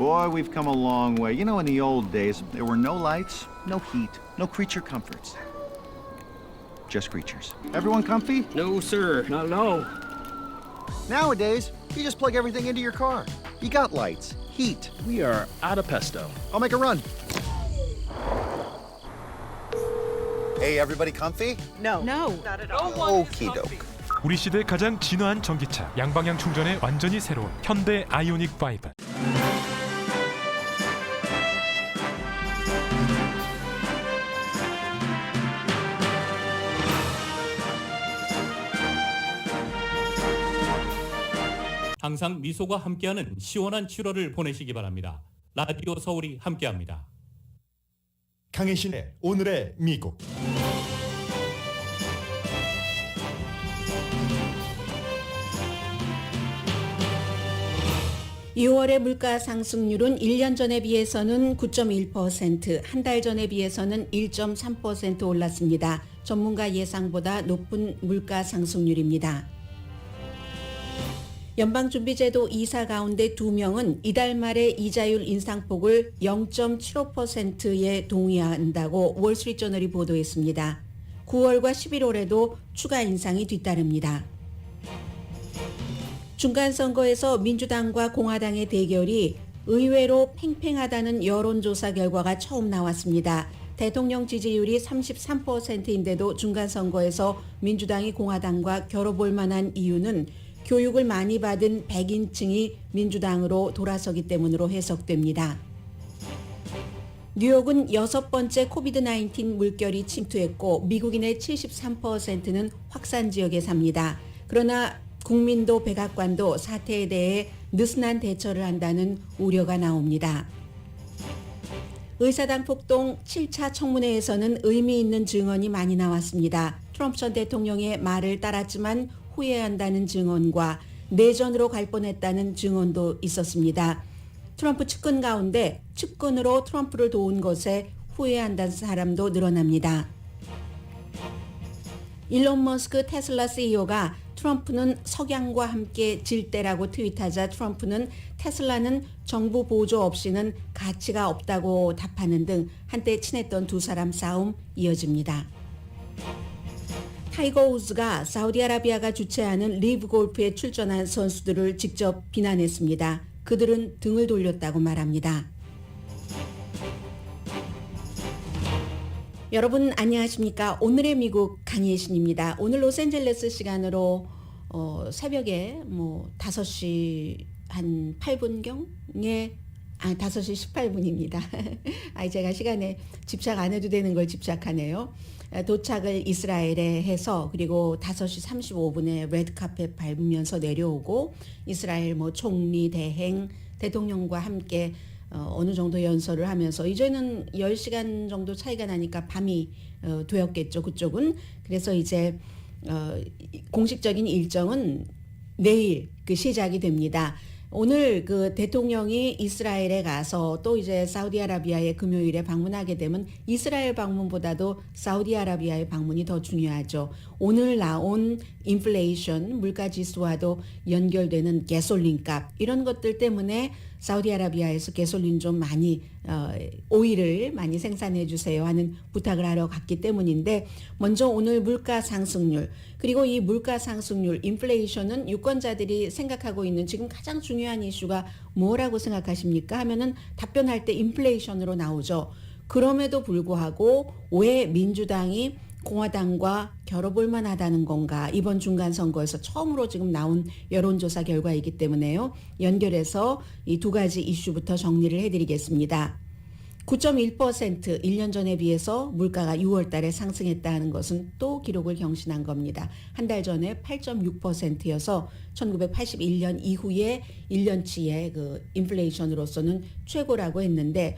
Boy, we've come a long way. You know, in the old days, there were no lights, no heat, no creature comforts. Just creatures. Everyone comfy? No, sir. Not at all. Nowadays, you just plug everything into your car. You got lights, heat. We are out of pesto. I'll make a run. Hey, everybody comfy? No. Not at all. Okie doke. 우리 시대 가장 진화한 전기차, 양방향 충전에 완전히 새로운 현대 아이오닉 5. 항상 미소가 함께하는 시원한 7월을 보내시기 바랍니다. 라디오 서울이 함께합니다. 강혜신의 오늘의 미국. (6월의) 물가 상승률은 1년 전에 비해서는 9.1%, 한 달 전에 비해서는 1.3% 올랐습니다. 전문가 예상보다 높은 물가 상승률입니다. 연방준비제도 이사 가운데 2명은 이달 말에 이자율 인상폭을 0.75%에 동의한다고 월스트리트저널이 보도했습니다. 9월과 11월에도 추가 인상이 뒤따릅니다. 중간선거에서 민주당과 공화당의 대결이 의외로 팽팽하다는 여론조사 결과가 처음 나왔습니다. 대통령 지지율이 33%인데도 중간선거에서 민주당이 공화당과 겨뤄볼 만한 이유는 교육을 많이 받은 백인층이 민주당으로 돌아서기 때문으로 해석됩니다. 뉴욕은 6번째 코비드-19 물결이 침투했고 미국인의 73%는 확산 지역에 삽니다. 그러나 국민도 백악관도 사태에 대해 느슨한 대처를 한다는 우려가 나옵니다. 의사당 폭동 7차 청문회에서는 의미 있는 증언이 많이 나왔습니다. 트럼프 전 대통령의 말을 따랐지만 후회한다는 증언과 내전으로 갈 뻔했다는 증언도 있었습니다. 트럼프 측근 가운데 측근으로 트럼프를 도운 것에 후회한다는 사람도 늘어납니다. 일론 머스크 테슬라 CEO가 트럼프는 석양과 함께 질 때라고 트윗하자 트럼프는 테슬라는 정부 보조 없이는 가치가 없다고 답하는 등 한때 친했던 두 사람 싸움 이어집니다. 타이거 우즈가 사우디아라비아가 주최하는 리브 골프에 출전한 선수들을 직접 비난했습니다. 그들은 등을 돌렸다고 말합니다. 여러분 안녕하십니까? 오늘의 미국 강예신입니다. 오늘 로스앤젤레스 시간으로 새벽에 5시 한 8분경에 5시 18분입니다. 제가 시간에 집착 안 해도 되는 걸 집착하네요. 도착을 이스라엘에 해서 그리고 5시 35분에 레드카펫 밟으면서 내려오고 이스라엘 총리 대행 대통령과 함께 어느 정도 연설을 하면서 이제는 10시간 정도 차이가 나니까 밤이 되었겠죠. 그쪽은. 그래서 이제 공식적인 일정은 내일 시작이 됩니다. 오늘 대통령이 이스라엘에 가서 또 이제 사우디아라비아에 금요일에 방문하게 되면 이스라엘 방문보다도 사우디아라비아의 방문이 더 중요하죠. 오늘 나온 인플레이션 물가지수와도 연결되는 가솔린 값 이런 것들 때문에 사우디아라비아에서 가솔린 좀 많이 오일을 많이 생산해 주세요 하는 부탁을 하러 갔기 때문인데 먼저 오늘 물가 상승률 그리고 이 물가 상승률 인플레이션은 유권자들이 생각하고 있는 지금 가장 중요한 이슈가 뭐라고 생각하십니까 하면은 답변할 때 인플레이션으로 나오죠. 그럼에도 불구하고 왜 민주당이 공화당과 겨뤄볼 만하다는 건가 이번 중간선거에서 처음으로 지금 나온 여론조사 결과이기 때문에요. 연결해서 이 두 가지 이슈부터 정리를 해드리겠습니다. 9.1% 1년 전에 비해서 물가가 6월 달에 상승했다는 것은 또 기록을 경신한 겁니다. 한 달 전에 8.6%여서 1981년 이후에 1년치의 인플레이션으로서는 최고라고 했는데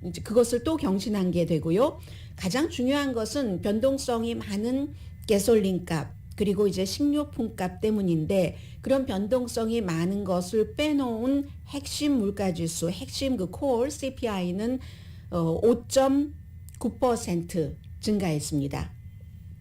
이제 그것을 또 경신한 게 되고요. 가장 중요한 것은 변동성이 많은 가솔린 값 그리고 이제 식료품 값 때문인데 그런 변동성이 많은 것을 빼놓은 핵심 물가지수, 핵심 콜 CPI는 5.9% 증가했습니다.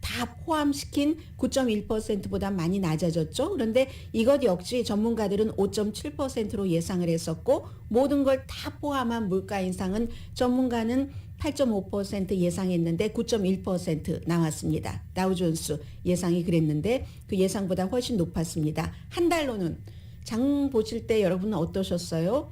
다 포함시킨 9.1%보다 많이 낮아졌죠. 그런데 이것 역시 전문가들은 5.7%로 예상을 했었고 모든 걸 다 포함한 물가 인상은 전문가는 8.5% 예상했는데 9.1% 나왔습니다. 다우존스 예상이 그랬는데 그 예상보다 훨씬 높았습니다. 한 달로는 장 보실 때 여러분은 어떠셨어요?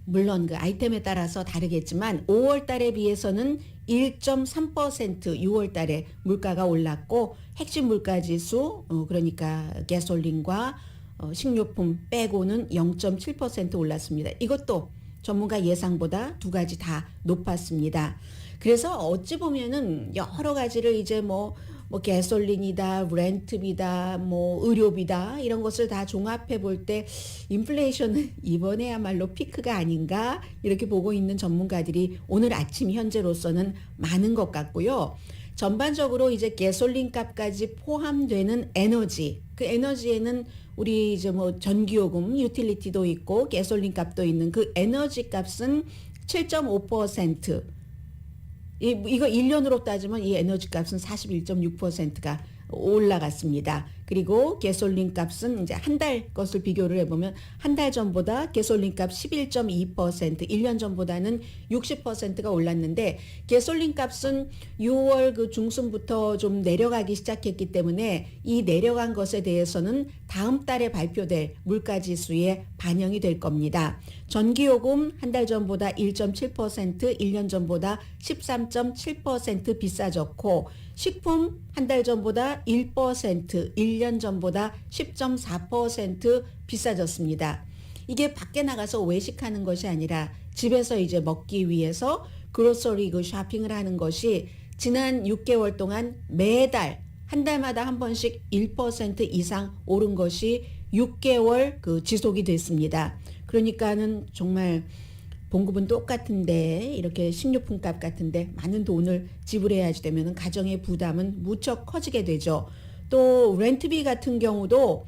물론 그 아이템에 따라서 다르겠지만 5월 달에 비해서는 1.3% 6월 달에 물가가 올랐고 핵심 물가 지수 그러니까 가솔린과 식료품 빼고는 0.7% 올랐습니다. 이것도 전문가 예상보다 두 가지 다 높았습니다. 그래서 어찌 보면은 여러 가지를 이제 뭐 가솔린이다, 렌트비다, 의료비다 이런 것을 다 종합해 볼 때 인플레이션은 이번에야말로 피크가 아닌가 이렇게 보고 있는 전문가들이 오늘 아침 현재로서는 많은 것 같고요. 전반적으로 이제 가솔린 값까지 포함되는 에너지, 그 에너지에는 우리 이제 전기요금, 유틸리티도 있고 가솔린 값도 있는 그 에너지 값은 7.5%. 이거 1년으로 따지면 이 에너지 값은 41.6%가 올라갔습니다. 그리고 가솔린 값은 이제 한 달 것을 비교를 해보면 한 달 전보다 가솔린 값 11.2%, 1년 전보다는 60%가 올랐는데 가솔린 값은 6월 그 중순부터 좀 내려가기 시작했기 때문에 이 내려간 것에 대해서는 다음 달에 발표될 물가지수에 반영이 될 겁니다. 전기요금 한 달 전보다 1.7%, 1년 전보다 13.7% 비싸졌고 식품 한 달 전보다 1%, 1년 전보다 10.4% 비싸졌습니다. 이게 밖에 나가서 외식하는 것이 아니라 집에서 이제 먹기 위해서 그로서리 그 쇼핑을 하는 것이 지난 6개월 동안 매달 한 달마다 한 번씩 1% 이상 오른 것이 6개월 그 지속이 됐습니다. 그러니까는 정말 봉급은 똑같은데 이렇게 식료품 값 같은데 많은 돈을 지불해야지 되면 가정의 부담은 무척 커지게 되죠. 또 렌트비 같은 경우도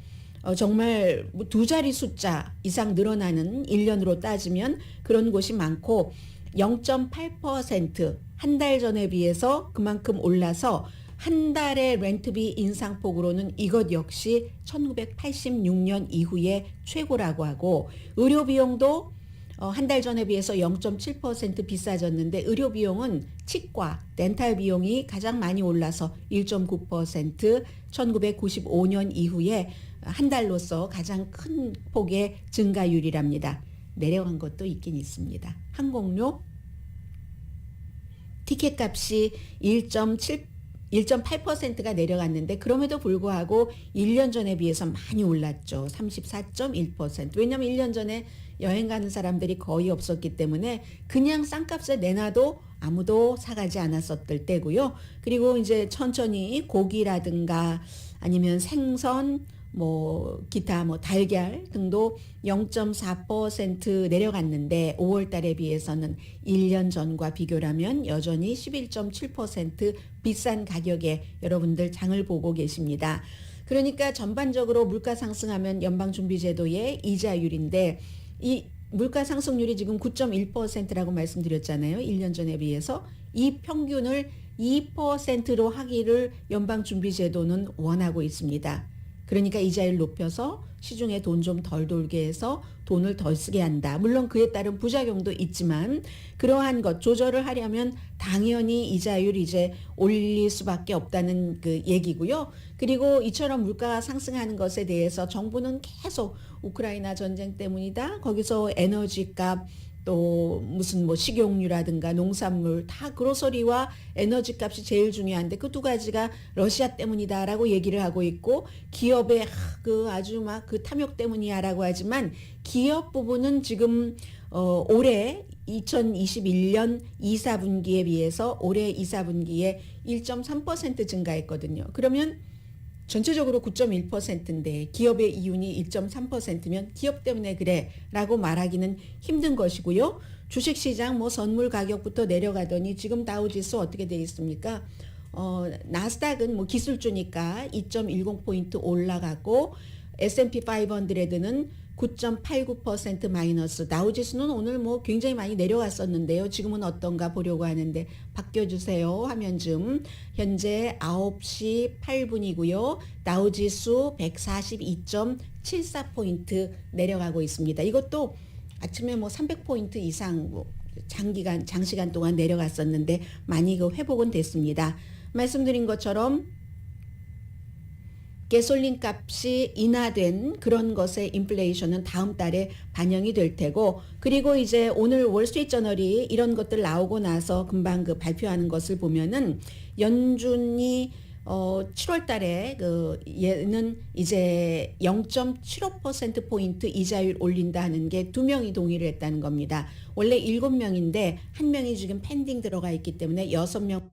정말 두 자리 숫자 이상 늘어나는 1년으로 따지면 그런 곳이 많고 0.8% 한 달 전에 비해서 그만큼 올라서 한 달의 렌트비 인상폭으로는 이것 역시 1986년 이후에 최고라고 하고 의료비용도 한 달 전에 비해서 0.7% 비싸졌는데 의료비용은 치과, 덴탈 비용이 가장 많이 올라서 1.9% 1995년 이후에 한 달로서 가장 큰 폭의 증가율이랍니다. 내려간 것도 있긴 있습니다. 항공료 티켓값이 1.8%가 내려갔는데 그럼에도 불구하고 1년 전에 비해서 많이 올랐죠. 34.1%. 왜냐하면 1년 전에 여행 가는 사람들이 거의 없었기 때문에 그냥 싼값에 내놔도 아무도 사가지 않았었을 때고요. 그리고 이제 천천히 고기라든가 아니면 생선 기타 달걀 등도 0.4% 내려갔는데 5월 달에 비해서는 1년 전과 비교라면 여전히 11.7% 비싼 가격에 여러분들 장을 보고 계십니다. 그러니까 전반적으로 물가 상승하면 연방준비제도의 이자율인데 이 물가 상승률이 지금 9.1%라고 말씀드렸잖아요. 1년 전에 비해서 이 평균을 2%로 하기를 연방준비제도는 원하고 있습니다. 그러니까 이자율 높여서 시중에 돈 좀 덜 돌게 해서 돈을 덜 쓰게 한다. 물론 그에 따른 부작용도 있지만 그러한 것 조절을 하려면 당연히 이자율 이제 올릴 수밖에 없다는 그 얘기고요. 그리고 이처럼 물가가 상승하는 것에 대해서 정부는 계속 우크라이나 전쟁 때문이다. 거기서 에너지 값 또 무슨 식용유라든가 농산물 다 그로서리와 에너지 값이 제일 중요한데 그 두 가지가 러시아 때문이다라고 얘기를 하고 있고 기업의 아주 막 그 탐욕 때문이야라고 하지만 기업 부분은 지금 올해 2021년 2, 4분기에 비해서 올해 2, 4분기에 1.3% 증가했거든요. 그러면 전체적으로 9.1%인데 기업의 이윤이 1.3%면 기업 때문에 그래 라고 말하기는 힘든 것이고요. 주식시장 선물 가격부터 내려가더니 지금 다우지수 어떻게 되어 있습니까? 나스닥은 기술주니까 2.10포인트 올라가고 S&P 500는 9.89% 마이너스. 다우지수는 오늘 뭐 굉장히 많이 내려갔었는데요. 지금은 어떤가 보려고 하는데 바뀌어주세요. 화면 좀. 현재 9시 8분이고요. 다우지수 142.74포인트 내려가고 있습니다. 이것도 아침에 뭐 300포인트 이상 뭐 장시간 동안 내려갔었는데 많이 그 회복은 됐습니다. 말씀드린 것처럼 가솔린 값이 인하된 그런 것의 인플레이션은 다음 달에 반영이 될 테고, 그리고 이제 오늘 월스트리트저널이 이런 것들 나오고 나서 금방 그 발표하는 것을 보면은 연준이 7월 달에 얘는 이제 0.75% 포인트 이자율 올린다는 게 2명이 동의를 했다는 겁니다. 원래 7명인데 1명이 지금 펜딩 들어가 있기 때문에 6명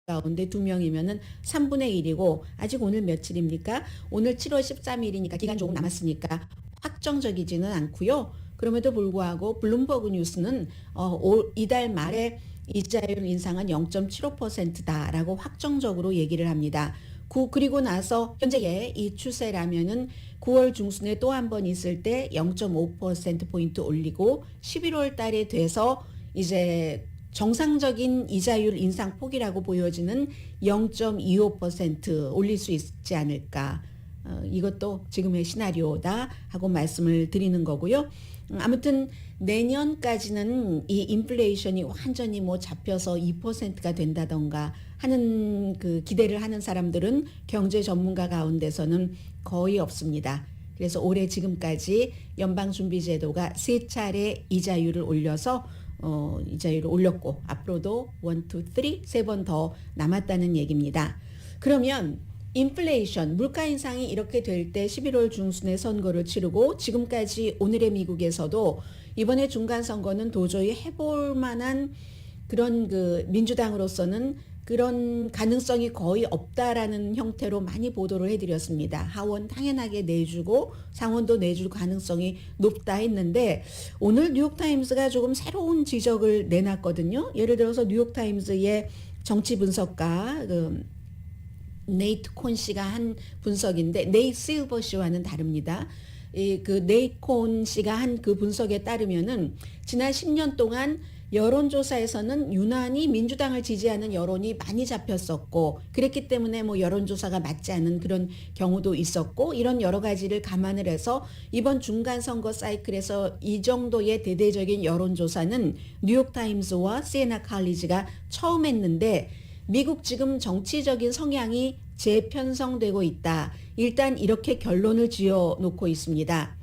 가운데 2명이면은 3분의 1이고, 아직 오늘 며칠입니까? 오늘 7월 13일이니까 기간 조금 남았으니까 확정적이지는 않고요. 그럼에도 불구하고 블룸버그 뉴스는 이달 말에 이자율 인상은 0.75%다라고 확정적으로 얘기를 합니다. 그리고 나서 현재의 이 추세라면은 9월 중순에 또 한 번 있을 때 0.5%포인트 올리고 11월 달에 돼서 이제 정상적인 이자율 인상 폭이라고 보여지는 0.25% 올릴 수 있지 않을까. 이것도 지금의 시나리오다 하고 말씀을 드리는 거고요. 아무튼 내년까지는 이 인플레이션이 완전히 뭐 잡혀서 2%가 된다던가 하는 그 기대를 하는 사람들은 경제 전문가 가운데서는 거의 없습니다. 그래서 올해 지금까지 연방준비제도가 3차례 이자율을 올려서 이자율을 올렸고 앞으로도 1, 2, 3 번 더 남았다는 얘기입니다. 그러면 인플레이션, 물가 인상이 이렇게 될 때 11월 중순에 선거를 치르고 지금까지 오늘의 미국에서도 이번에 중간 선거는 도저히 해볼 만한 그런 그 민주당으로서는 그런 가능성이 거의 없다라는 형태로 많이 보도를 해드렸습니다. 하원 당연하게 내주고 상원도 내줄 가능성이 높다 했는데 오늘 뉴욕타임스가 조금 새로운 지적을 내놨거든요. 예를 들어서 뉴욕타임스의 정치 분석가 네이트 콘 씨가 한 분석인데 네이트 실버 씨와는 다릅니다. 그 네이트 콘 씨가 한 그 분석에 따르면은 지난 10년 동안 여론조사에서는 유난히 민주당을 지지하는 여론이 많이 잡혔었고 그랬기 때문에 뭐 여론조사가 맞지 않은 그런 경우도 있었고 이런 여러 가지를 감안을 해서 이번 중간선거 사이클에서 이 정도의 대대적인 여론조사는 뉴욕타임스와 시에나 칼리지가 처음 했는데 미국 지금 정치적인 성향이 재편성되고 있다. 일단 이렇게 결론을 지어 놓고 있습니다.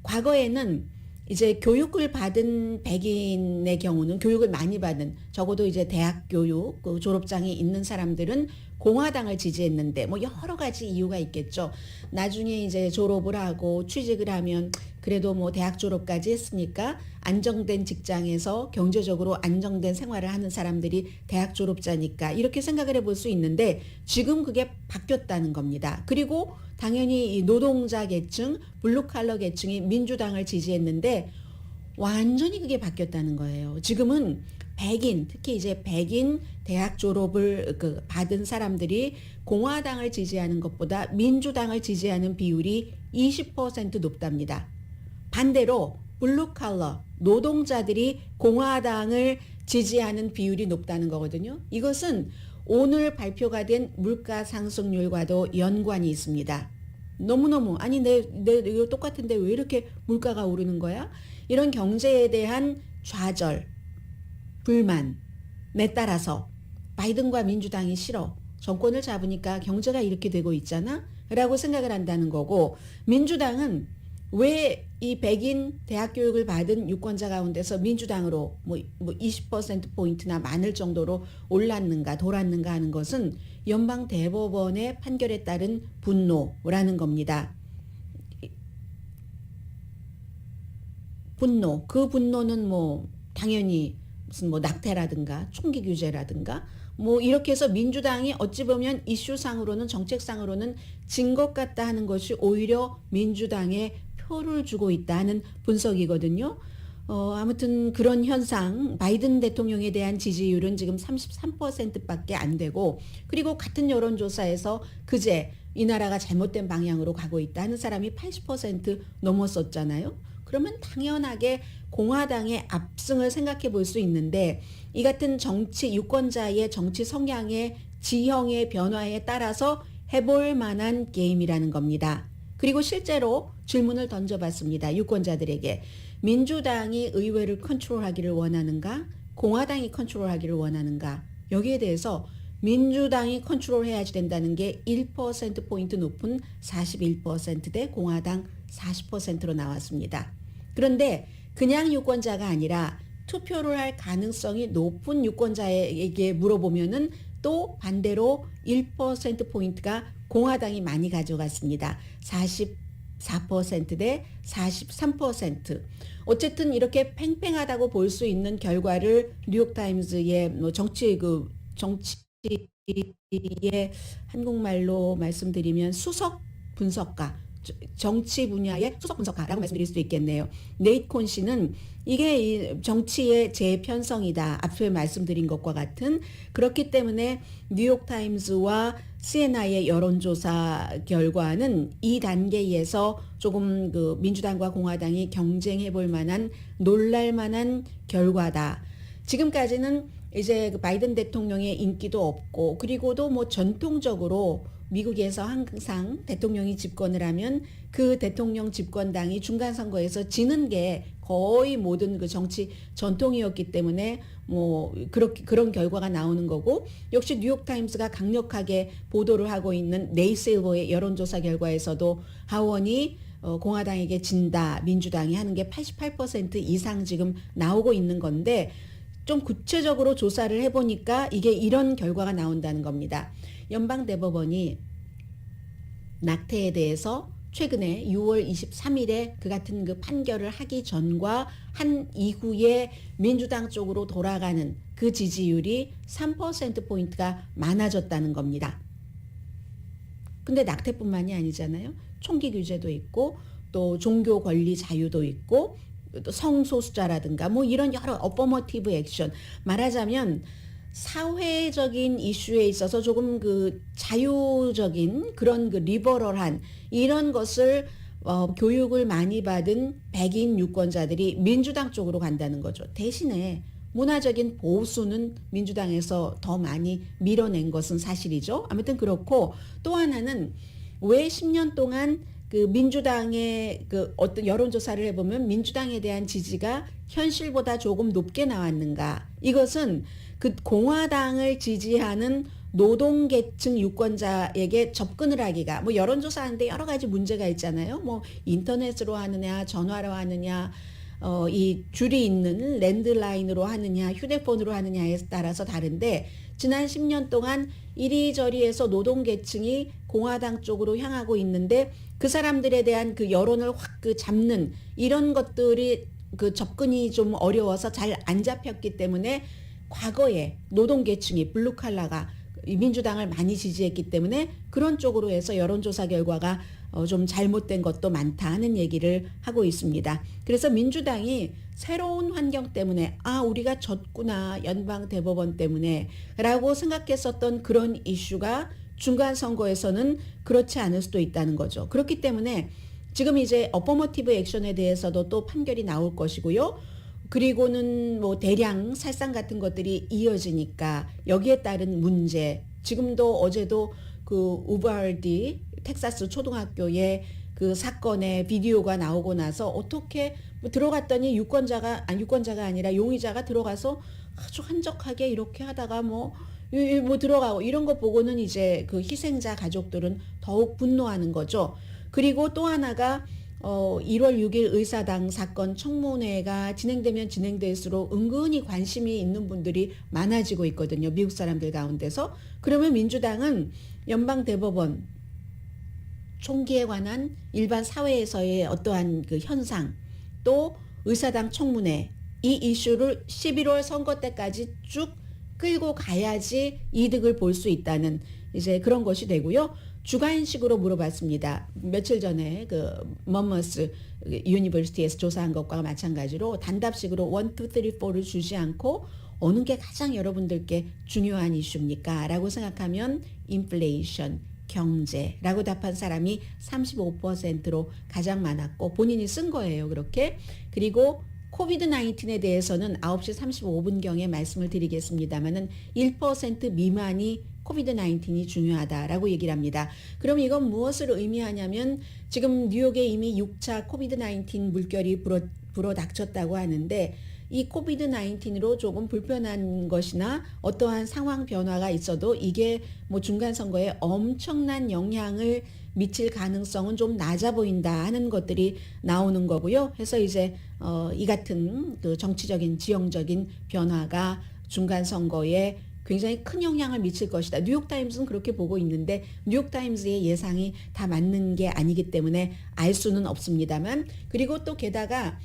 과거에는 이제 교육을 받은 백인의 경우는 교육을 많이 받은 적어도 이제 대학 교육 그 졸업장이 있는 사람들은 공화당을 지지했는데 뭐 여러 가지 이유가 있겠죠. 나중에 이제 졸업을 하고 취직을 하면 그래도 뭐 대학 졸업까지 했으니까 안정된 직장에서 경제적으로 안정된 생활을 하는 사람들이 대학 졸업자니까 이렇게 생각을 해볼 수 있는데 지금 그게 바뀌었다는 겁니다. 그리고 당연히 이 노동자 계층, 블루칼러 계층이 민주당을 지지했는데 완전히 그게 바뀌었다는 거예요. 지금은 백인, 특히 이제 백인 대학 졸업을 받은 사람들이 공화당을 지지하는 것보다 민주당을 지지하는 비율이 20% 높답니다. 반대로 블루칼러, 노동자들이 공화당을 지지하는 비율이 높다는 거거든요. 이것은 오늘 발표가 된 물가 상승률과도 연관이 있습니다. 너무너무 아니 내 이거 똑같은데 왜 이렇게 물가가 오르는 거야? 이런 경제에 대한 좌절, 불만에 따라서 바이든과 민주당이 싫어. 정권을 잡으니까 경제가 이렇게 되고 있잖아? 라고 생각을 한다는 거고 민주당은 왜 이 백인 대학 교육을 받은 유권자 가운데서 민주당으로 뭐 20%포인트나 많을 정도로 올랐는가 돌았는가 하는 것은 연방 대법원의 판결에 따른 분노라는 겁니다. 분노, 그 분노는 뭐 당연히 무슨 뭐 낙태라든가 총기 규제라든가 뭐 이렇게 해서 민주당이 어찌 보면 이슈상으로는 정책상으로는 진 것 같다 하는 것이 오히려 민주당에 표를 주고 있다는 분석이거든요. 아무튼 그런 현상, 바이든 대통령에 대한 지지율은 지금 33%밖에 안 되고, 그리고 같은 여론조사에서 그제 이 나라가 잘못된 방향으로 가고 있다 하는 사람이 80% 넘었었잖아요. 그러면 당연하게 공화당의 압승을 생각해 볼 수 있는데, 이 같은 정치 유권자의 정치 성향의 지형의 변화에 따라서 해볼 만한 게임이라는 겁니다. 그리고 실제로 질문을 던져봤습니다. 유권자들에게. 민주당이 의회를 컨트롤하기를 원하는가? 공화당이 컨트롤하기를 원하는가? 여기에 대해서 민주당이 컨트롤해야지 된다는 게 1%포인트 높은 41%대 공화당 40%로 나왔습니다. 그런데 그냥 유권자가 아니라 투표를 할 가능성이 높은 유권자에게 물어보면은 또 반대로 1%포인트가 공화당이 많이 가져갔습니다. 44%대 43%. 어쨌든 이렇게 팽팽하다고 볼 수 있는 결과를 뉴욕타임즈의 정치의 한국말로 말씀드리면 수석 분석가, 정치 분야의 수석 분석가라고 말씀드릴 수도 있겠네요. 네이트 콘 씨는 이게 이 정치의 재편성이다. 앞서 말씀드린 것과 같은. 그렇기 때문에 뉴욕타임스와 CNI의 여론조사 결과는 이 단계에서 조금 그 민주당과 공화당이 경쟁해 볼 만한 놀랄 만한 결과다. 지금까지는 이제 그 바이든 대통령의 인기도 없고, 그리고도 뭐 전통적으로 미국에서 항상 대통령이 집권을 하면 그 대통령 집권당이 중간 선거에서 지는 게 거의 모든 그 정치 전통이었기 때문에 뭐 그런 결과가 나오는 거고, 역시 뉴욕타임스가 강력하게 보도를 하고 있는 네이실버의 여론조사 결과에서도 하원이 공화당에게 진다, 민주당이 하는 게 88% 이상 지금 나오고 있는 건데, 좀 구체적으로 조사를 해보니까 이게 이런 결과가 나온다는 겁니다. 연방대법원이 낙태에 대해서 최근에 6월 23일에 그 같은 그 판결을 하기 전과 한 이후에 민주당 쪽으로 돌아가는 그 지지율이 3%포인트가 많아졌다는 겁니다. 근데 낙태뿐만이 아니잖아요. 총기 규제도 있고, 또 종교 권리 자유도 있고, 또 성소수자라든가 뭐 이런 여러 어퍼머티브 액션, 말하자면 사회적인 이슈에 있어서 조금 그 자유적인 그런 그 리버럴한 이런 것을 교육을 많이 받은 백인 유권자들이 민주당 쪽으로 간다는 거죠. 대신에 문화적인 보수는 민주당에서 더 많이 밀어낸 것은 사실이죠. 아무튼 그렇고, 또 하나는 왜 10년 동안 그 민주당의 그 어떤 여론조사를 해보면 민주당에 대한 지지가 현실보다 조금 높게 나왔는가? 이것은 그 공화당을 지지하는 노동계층 유권자에게 접근을 하기가, 뭐 여론조사하는데 여러 가지 문제가 있잖아요. 뭐 인터넷으로 하느냐, 전화로 하느냐, 이 줄이 있는 랜드라인으로 하느냐, 휴대폰으로 하느냐에 따라서 다른데, 지난 10년 동안 이리저리 해서 노동계층이 공화당 쪽으로 향하고 있는데, 그 사람들에 대한 그 여론을 확 그 잡는 이런 것들이 그 접근이 좀 어려워서 잘 안 잡혔기 때문에, 과거에 노동계층이 블루칼라가 민주당을 많이 지지했기 때문에 그런 쪽으로 해서 여론조사 결과가 좀 잘못된 것도 많다 하는 얘기를 하고 있습니다. 그래서 민주당이 새로운 환경 때문에 우리가 졌구나, 연방대법원 때문에 라고 생각했었던 그런 이슈가 중간 선거에서는 그렇지 않을 수도 있다는 거죠. 그렇기 때문에 지금 이제 어퍼머티브 액션에 대해서도 또 판결이 나올 것이고요. 그리고는 뭐 대량 살상 같은 것들이 이어지니까 여기에 따른 문제, 지금도 어제도 그 우발디 텍사스 초등학교의 그 사건의 비디오가 나오고 나서 어떻게 뭐 들어갔더니 유권자가 아니라 용의자가 들어가서 아주 한적하게 이렇게 하다가 뭐 들어가고 이런 거 보고는 이제 그 희생자 가족들은 더욱 분노하는 거죠. 그리고 또 하나가 1월 6일 의사당 사건 청문회가 진행되면 진행될수록 은근히 관심이 있는 분들이 많아지고 있거든요. 미국 사람들 가운데서. 그러면 민주당은 연방대법원, 총기에 관한 일반 사회에서의 어떠한 그 현상, 또 의사당 청문회, 이 이슈를 11월 선거 때까지 쭉 끌고 가야지 이득을 볼 수 있다는 이제 그런 것이 되고요. 주관식으로 물어봤습니다. 며칠 전에 그 머머스 유니버시티에서 조사한 것과 마찬가지로 단답식으로 1, 2, 3, 4를 주지 않고 어느 게 가장 여러분들께 중요한 이슈입니까? 라고 생각하면 인플레이션, 경제라고 답한 사람이 35%로 가장 많았고 본인이 쓴 거예요. 그렇게. 그리고 코비드 19에 대해서는 9시 35분경에 말씀을 드리겠습니다만은 1% 미만이 코비드 19이 중요하다라고 얘기를 합니다. 그럼 이건 무엇을 의미하냐면 지금 뉴욕에 이미 6차 코비드 19 물결이 불어닥쳤다고 하는데 이 코비드 19으로 조금 불편한 것이나 어떠한 상황 변화가 있어도 이게 뭐 중간 선거에 엄청난 영향을 미칠 가능성은 좀 낮아 보인다 하는 것들이 나오는 거고요. 그래서 이제 이 같은 그 정치적인 지형적인 변화가 중간 선거에 굉장히 큰 영향을 미칠 것이다. 뉴욕타임스는 그렇게 보고 있는데 뉴욕타임스의 예상이 다 맞는 게 아니기 때문에 알 수는 없습니다만 그리고 또 게다가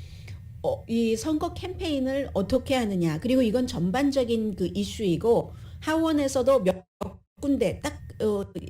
이 선거 캠페인을 어떻게 하느냐 그리고 이건 전반적인 그 이슈이고 하원에서도 몇 군데 딱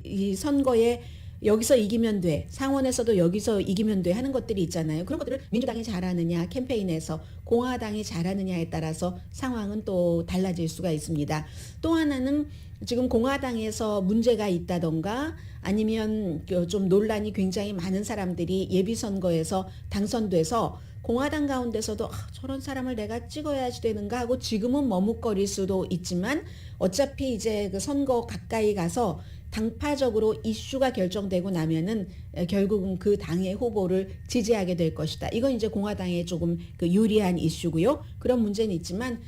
이 선거에 여기서 이기면 돼. 상원에서도 여기서 이기면 돼 하는 것들이 있잖아요. 그런 것들을 민주당이 잘하느냐 캠페인에서 공화당이 잘하느냐에 따라서 상황은 또 달라질 수가 있습니다. 또 하나는 지금 공화당에서 문제가 있다던가 아니면 좀 논란이 굉장히 많은 사람들이 예비선거에서 당선돼서 공화당 가운데서도 저런 사람을 내가 찍어야지 되는가 하고 지금은 머뭇거릴 수도 있지만 어차피 이제 그 선거 가까이 가서 당파적으로 이슈가 결정되고 나면은 결국은 그 당의 후보를 지지하게 될 것이다. 이건 이제 공화당에 조금 그 유리한 이슈고요. 그런 문제는 있지만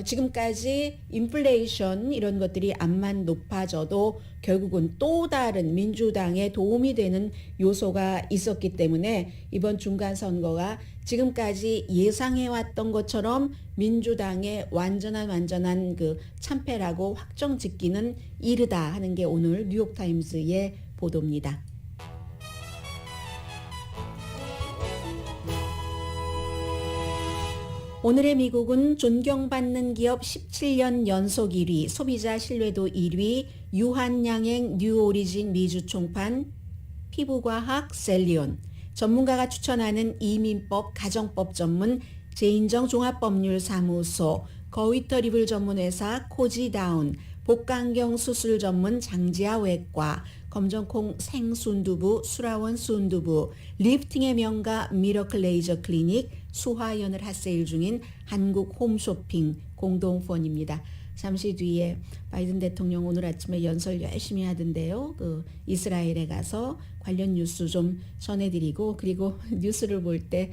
지금까지 인플레이션 이런 것들이 암만 높아져도 결국은 또 다른 민주당에 도움이 되는 요소가 있었기 때문에 이번 중간 선거가 지금까지 예상해왔던 것처럼 민주당의 완전한 그 참패라고 확정 짓기는 이르다 하는 게 오늘 뉴욕타임스의 보도입니다. 오늘의 미국은 존경받는 기업 17년 연속 1위, 소비자 신뢰도 1위, 유한양행 뉴오리진 미주 총판, 피부과학 셀리온, 전문가가 추천하는 이민법 가정법 전문 제인정 종합법률사무소, 거위터 리블 전문회사 코지다운, 복강경 수술 전문 장지아 외과, 검정콩 생순두부 수라원 순두부, 리프팅의 명가 미러클 레이저 클리닉, 수화연을 핫세일 중인 한국 홈쇼핑 공동펀입니다. 잠시 뒤에 바이든 대통령 오늘 아침에 연설 열심히 하던데요. 그 이스라엘에 가서 관련 뉴스 좀 전해드리고 그리고 뉴스를 볼 때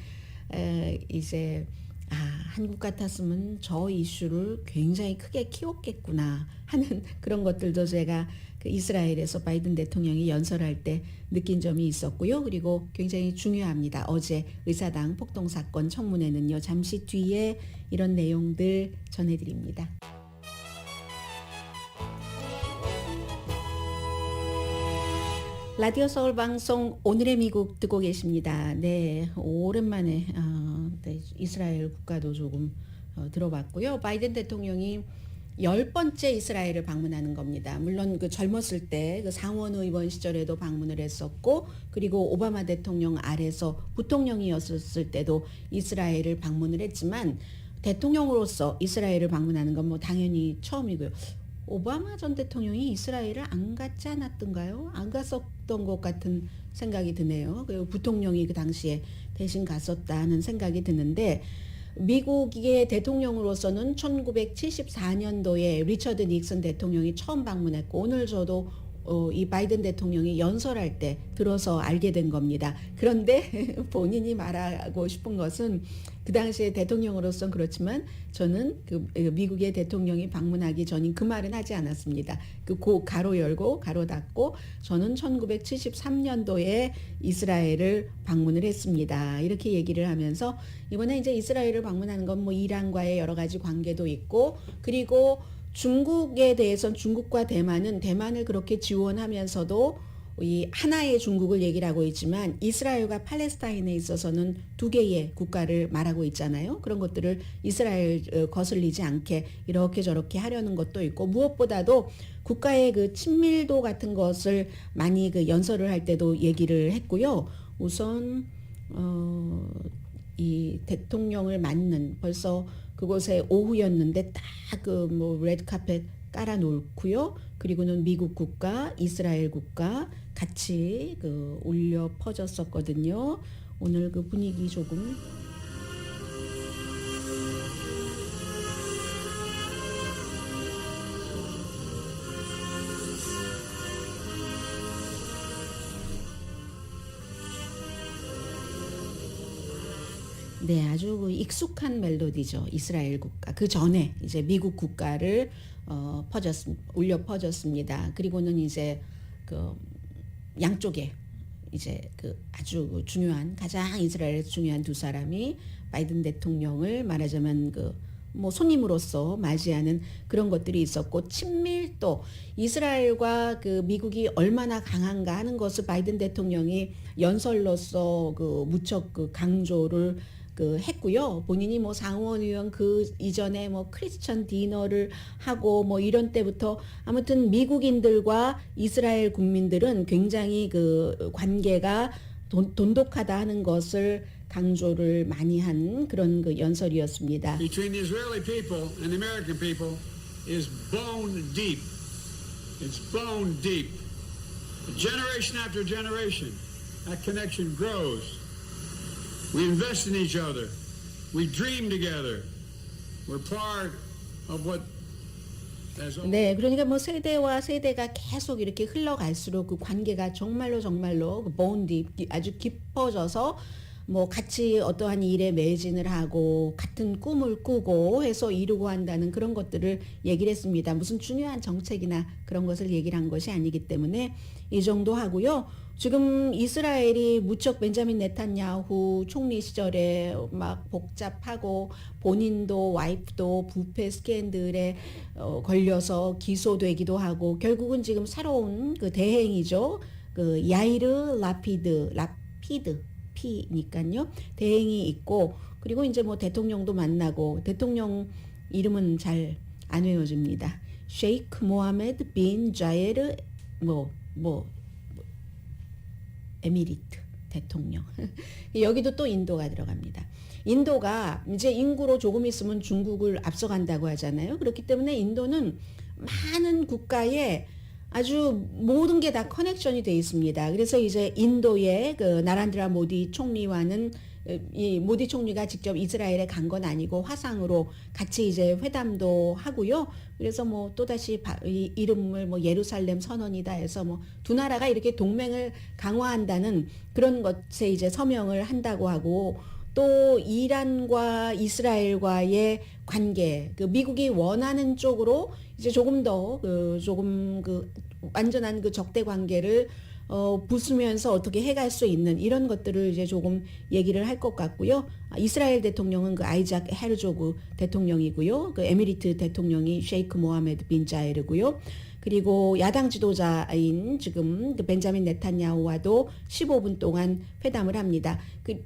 이제 한국 같았으면 저 이슈를 굉장히 크게 키웠겠구나 하는 그런 것들도 제가 그 이스라엘에서 바이든 대통령이 연설할 때 느낀 점이 있었고요. 그리고 굉장히 중요합니다. 어제 의사당 폭동 사건 청문회는요. 잠시 뒤에 이런 내용들 전해드립니다. 라디오 서울 방송 오늘의 미국 듣고 계십니다. 네, 오랜만에 이스라엘 국가도 조금 들어봤고요. 바이든 대통령이 10번째 이스라엘을 방문하는 겁니다. 물론 그 젊었을 때 그 상원 의원 시절에도 방문을 했었고 그리고 오바마 대통령 아래서 부통령이었을 때도 이스라엘을 방문을 했지만 대통령으로서 이스라엘을 방문하는 건 뭐 당연히 처음이고요. 오바마 전 대통령이 이스라엘을 안 갔지 않았던가요? 안 갔었던 것 같은 생각이 드네요. 그리고 부통령이 그 당시에 대신 갔었다는 생각이 드는데 미국의 대통령으로서는 1974년도에 리처드 닉슨 대통령이 처음 방문했고 오늘 저도 이 바이든 대통령이 연설할 때 들어서 알게 된 겁니다. 그런데 본인이 말하고 싶은 것은 그 당시에 대통령으로서는 그렇지만 저는 그 미국의 대통령이 방문하기 전인 그 말은 하지 않았습니다. 그 가로 열고 가로 닫고 저는 1973년도에 이스라엘을 방문을 했습니다. 이렇게 얘기를 하면서 이번에 이제 이스라엘을 방문하는 건 뭐 이란과의 여러 가지 관계도 있고 그리고 중국에 대해서는 중국과 대만은 대만을 그렇게 지원하면서도 이 하나의 중국을 얘기를 하고 있지만 이스라엘과 팔레스타인에 있어서는 두 개의 국가를 말하고 있잖아요. 그런 것들을 이스라엘 거슬리지 않게 이렇게 저렇게 하려는 것도 있고 무엇보다도 국가의 그 친밀도 같은 것을 많이 그 연설을 할 때도 얘기를 했고요. 우선 이 대통령을 맞는 벌써 그곳에 오후였는데 딱 그 뭐 레드카펫 깔아놓고요. 그리고는 미국 국가, 이스라엘 국가 같이 그 울려 퍼졌었거든요. 오늘 그 분위기 조금 네, 아주 그 익숙한 멜로디죠. 이스라엘 국가. 그 전에 이제 미국 국가를 울려 퍼졌습니다. 그리고는 이제 그 양쪽에 이제 그 아주 중요한 가장 이스라엘에서 중요한 두 사람이 바이든 대통령을 말하자면 그 뭐 손님으로서 맞이하는 그런 것들이 있었고 친밀도 이스라엘과 그 미국이 얼마나 강한가 하는 것을 바이든 대통령이 연설로서 그 무척 그 강조를 그 했고요. 본인이 뭐 상원 의원 그 이전에 뭐 크리스천 디너를 하고 뭐 이런 때부터 아무튼 미국인들과 이스라엘 국민들은 굉장히 그 관계가 돈독하다 하는 것을 강조를 많이 한 그런 그 연설이었습니다. Between the Israeli people and the American people is bone deep. It's bone deep. Generation after generation, that connection grows. We invest in each other. We dream together. We're part of what. 네, 그러니까 뭐 세대와 세대가 계속 이렇게 흘러갈수록 그 관계가 정말로 그 본디 아주 깊어져서 뭐 같이 어떠한 일에 매진을 하고 같은 꿈을 꾸고 해서 이루고 한다는 그런 것들을 얘기를 했습니다. 무슨 중요한 정책이나 그런 것을 얘기를 한 것이 아니기 때문에 이 정도 하고요. 지금 이스라엘이 무척 벤자민 네탄야후 총리 시절에 막 복잡하고 본인도 와이프도 부패 스캔들에 걸려서 기소되기도 하고 결국은 지금 새로운 그 대행이죠. 그 야이르 라피드 P니까요. 대행이 있고 그리고 이제 뭐 대통령도 만나고 대통령 이름은 잘 안 외워집니다. 셰이크 모하메드 빈 자예르 에미리트 대통령. 여기도 또 인도가 들어갑니다. 인도가 이제 인구로 조금 있으면 중국을 앞서간다고 하잖아요. 그렇기 때문에 인도는 많은 국가에 아주 모든 게 다 커넥션이 돼 있습니다. 그래서 이제 인도의 그 나란드라 모디 총리와는 이 모디 총리가 직접 이스라엘에 간 건 아니고 화상으로 같이 이제 회담도 하고요. 그래서 뭐 또다시 이 이름을 뭐 예루살렘 선언이다 해서 뭐 두 나라가 이렇게 동맹을 강화한다는 그런 것에 이제 서명을 한다고 하고 또 이란과 이스라엘과의 관계, 그 미국이 원하는 쪽으로 이제 조금 더 완전한 그 적대 관계를 부수면서 어떻게 해갈 수 있는 이런 것들을 이제 조금 얘기를 할 것 같고요. 이스라엘 대통령은 그 아이작 헤르조그 대통령이고요. 그 에미리트 대통령이 셰이크 모하메드 빈 자예르고요. 그리고 야당 지도자인 지금 그 벤자민 네탄야후와도 15분 동안 회담을 합니다.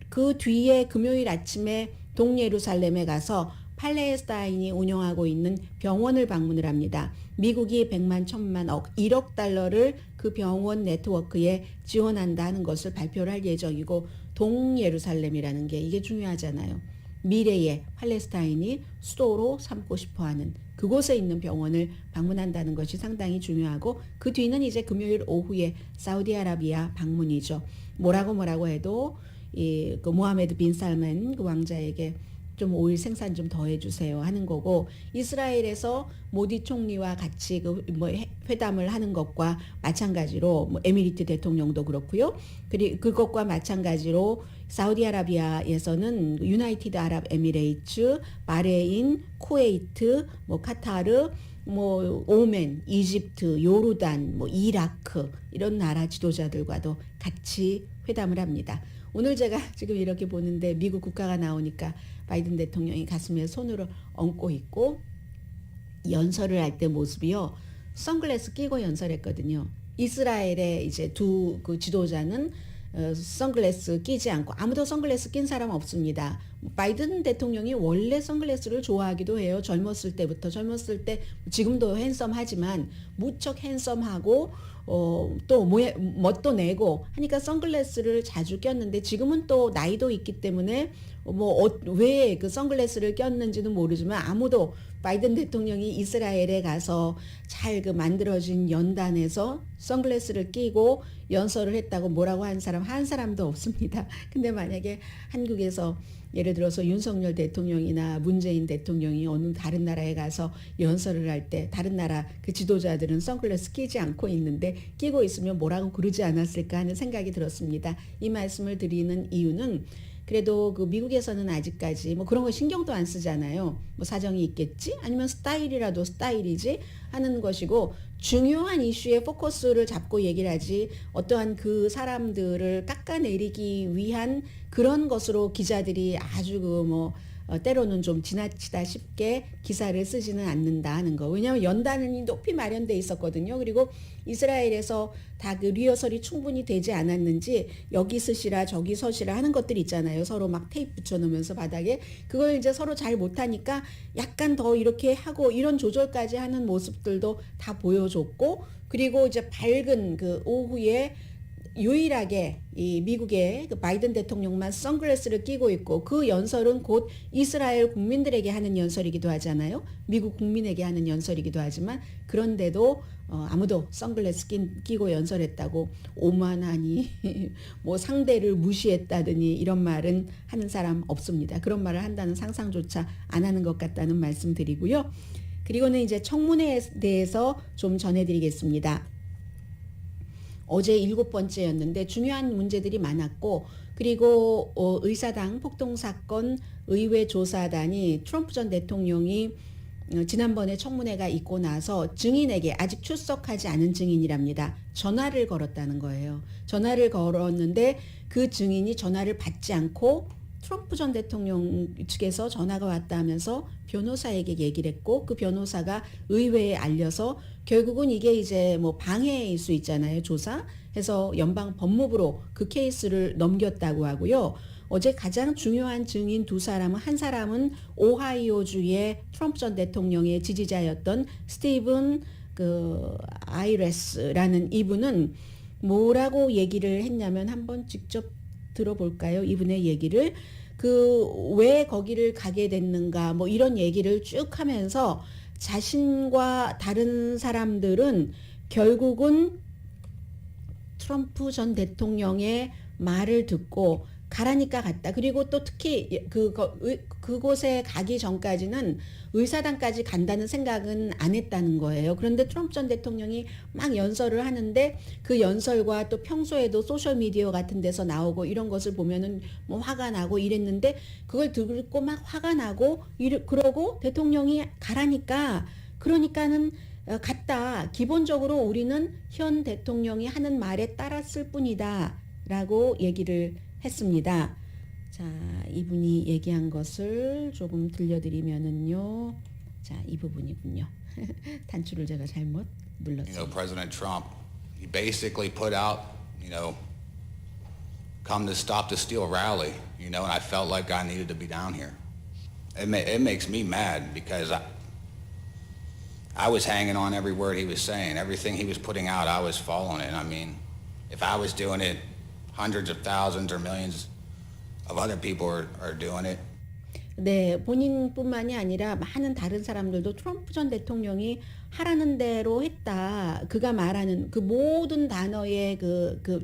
그 뒤에 금요일 아침에 동예루살렘에 가서 팔레스타인이 운영하고 있는 병원을 방문을 합니다. 미국이 100만, 1000만, 1억 달러를 그 병원 네트워크에 지원한다는 것을 발표를 할 예정이고 동예루살렘이라는 게 이게 중요하잖아요. 미래의 팔레스타인이 수도로 삼고 싶어하는 그곳에 있는 병원을 방문한다는 것이 상당히 중요하고 그 뒤는 이제 금요일 오후에 사우디아라비아 방문이죠. 뭐라고 해도 그 모하메드 빈 살만 그 왕자에게 좀 오일 생산 좀 더 해주세요 하는 거고 이스라엘에서 모디 총리와 같이 그 뭐 회담을 하는 것과 마찬가지로 뭐 에미리트 대통령도 그렇고요. 그리고 그것과 마찬가지로 사우디아라비아에서는 유나이티드 아랍 에미레이츠, 바레인, 쿠웨이트, 뭐 카타르, 뭐 오멘, 이집트, 요르단, 뭐 이라크 이런 나라 지도자들과도 같이 회담을 합니다. 오늘 제가 지금 이렇게 보는데 미국 국가가 나오니까 바이든 대통령이 가슴에 손을 얹고 있고 연설을 할 때 모습이요. 선글라스 끼고 연설했거든요. 이스라엘의 이제 두 그 지도자는 선글라스 끼지 않고 아무도 선글라스 낀 사람 없습니다. 바이든 대통령이 원래 선글라스를 좋아하기도 해요. 젊었을 때 지금도 핸섬하지만 무척 핸섬하고 또 멋도 내고 하니까 선글라스를 자주 꼈는데 지금은 또 나이도 있기 때문에 왜 그 선글라스를 꼈는지는 모르지만 아무도 바이든 대통령이 이스라엘에 가서 잘 그 만들어진 연단에서 선글라스를 끼고 연설을 했다고 뭐라고 한 사람 한 사람도 없습니다. 근데 만약에 한국에서 예를 들어서 윤석열 대통령이나 문재인 대통령이 어느 다른 나라에 가서 연설을 할 때 다른 나라 그 지도자들은 선글라스 끼지 않고 있는데 끼고 있으면 뭐라고 그러지 않았을까 하는 생각이 들었습니다. 이 말씀을 드리는 이유는 그래도 그 미국에서는 아직까지 뭐 그런 거 신경도 안 쓰잖아요. 뭐 사정이 있겠지? 아니면 스타일이라도 스타일이지? 하는 것이고 중요한 이슈에 포커스를 잡고 얘기를 하지 어떠한 그 사람들을 깎아내리기 위한 그런 것으로 기자들이 아주 때로는 좀 지나치다 싶게 기사를 쓰지는 않는다 하는 거. 왜냐하면 연단이 높이 마련돼 있었거든요. 그리고 이스라엘에서 다 그 리허설이 충분히 되지 않았는지 여기 쓰시라 저기 서시라 하는 것들 있잖아요. 서로 막 테이프 붙여놓으면서 바닥에 그걸 이제 서로 잘 못하니까 약간 더 이렇게 하고 이런 조절까지 하는 모습들도 다 보여줬고 그리고 이제 밝은 그 오후에 유일하게 이 미국의 그 바이든 대통령만 선글라스를 끼고 있고 그 연설은 곧 이스라엘 국민들에게 하는 연설이기도 하잖아요. 미국 국민에게 하는 연설이기도 하지만 그런데도 아무도 선글라스 끼고 연설했다고 오만하니 뭐 상대를 무시했다더니 이런 말은 하는 사람 없습니다. 그런 말을 한다는 상상조차 안 하는 것 같다는 말씀 드리고요. 그리고는 이제 청문회에 대해서 좀 전해드리겠습니다. 어제 7번째였는데 중요한 문제들이 많았고 그리고 의사당 폭동사건 의회조사단이 트럼프 전 대통령이 지난번에 청문회가 있고 나서 증인에게 아직 출석하지 않은 증인이랍니다. 전화를 걸었다는 거예요. 전화를 걸었는데 그 증인이 전화를 받지 않고 트럼프 전 대통령 측에서 전화가 왔다 하면서 변호사에게 얘기를 했고 그 변호사가 의회에 알려서 결국은 이게 이제 뭐 방해일 수 있잖아요. 조사. 해서 연방 법무부로 그 케이스를 넘겼다고 하고요. 어제 가장 중요한 증인 두 사람은 한 사람은 오하이오주의 트럼프 전 대통령의 지지자였던 스티븐 아이레스라는 이분은 뭐라고 얘기를 했냐면 한번 직접 들어볼까요? 이분의 얘기를 왜 거기를 가게 됐는가 뭐 이런 얘기를 쭉 하면서 자신과 다른 사람들은 결국은 트럼프 전 대통령의 말을 듣고 가라니까 갔다. 그리고 또 특히 그곳에 가기 전까지는 의사당까지 간다는 생각은 안 했다는 거예요. 그런데 트럼프 전 대통령이 막 연설을 하는데 그 연설과 또 평소에도 소셜미디어 같은 데서 나오고 이런 것을 보면은 뭐 화가 나고 이랬는데 그걸 듣고 막 화가 나고 그러고 대통령이 가라니까 그러니까는 갔다. 기본적으로 우리는 현 대통령이 하는 말에 따랐을 뿐이다 라고 얘기를 했습니다. 자, 이분이 얘기한 것을 조금 들려드리면은요. 자, 이 부분이군요. 단추를 제가 잘못 눌렀어요. President Trump, he basically put out, come to stop the steal rally, and I felt like I needed to be down here. It makes me mad because I was hanging on every word he was saying. Everything he was putting out, I was following it. I mean, if I was doing it, hundreds of thousands or millions of other people are doing it. 네, 본인뿐만이 아니라 많은 다른 사람들도 트럼프 전 대통령이 하라는 대로 했다. 그가 말하는 그 모든 단어에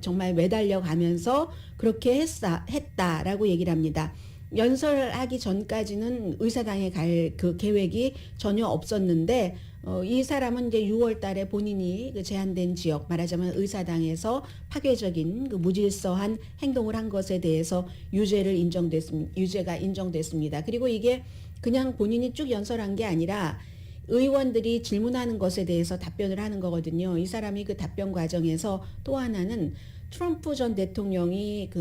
정말 매달려 가면서 그렇게 했다라고 얘기를 합니다. 연설하기 전까지는 의사당에 갈 그 계획이 전혀 없었는데 이 사람은 이제 6월 달에 본인이 그 제한된 지역 말하자면 의사당에서 파괴적인 그 무질서한 행동을 한 것에 대해서 유죄가 인정됐습니다. 그리고 이게 그냥 본인이 쭉 연설한 게 아니라 의원들이 질문하는 것에 대해서 답변을 하는 거거든요. 이 사람이 그 답변 과정에서 또 하나는 트럼프 전 대통령이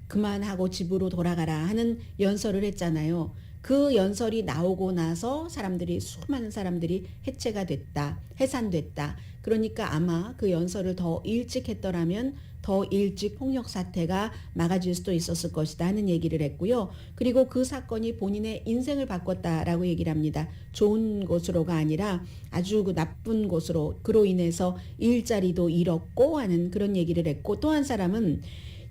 그만하고 집으로 돌아가라 하는 연설을 했잖아요. 그 연설이 나오고 나서 수많은 사람들이 해체가 됐다, 해산됐다. 그러니까 아마 그 연설을 더 일찍 했더라면 더 일찍 폭력 사태가 막아질 수도 있었을 것이다 하는 얘기를 했고요. 그리고 그 사건이 본인의 인생을 바꿨다라고 얘기를 합니다. 좋은 곳으로가 아니라 아주 그 나쁜 곳으로, 그로 인해서 일자리도 잃었고 하는 그런 얘기를 했고, 또 한 사람은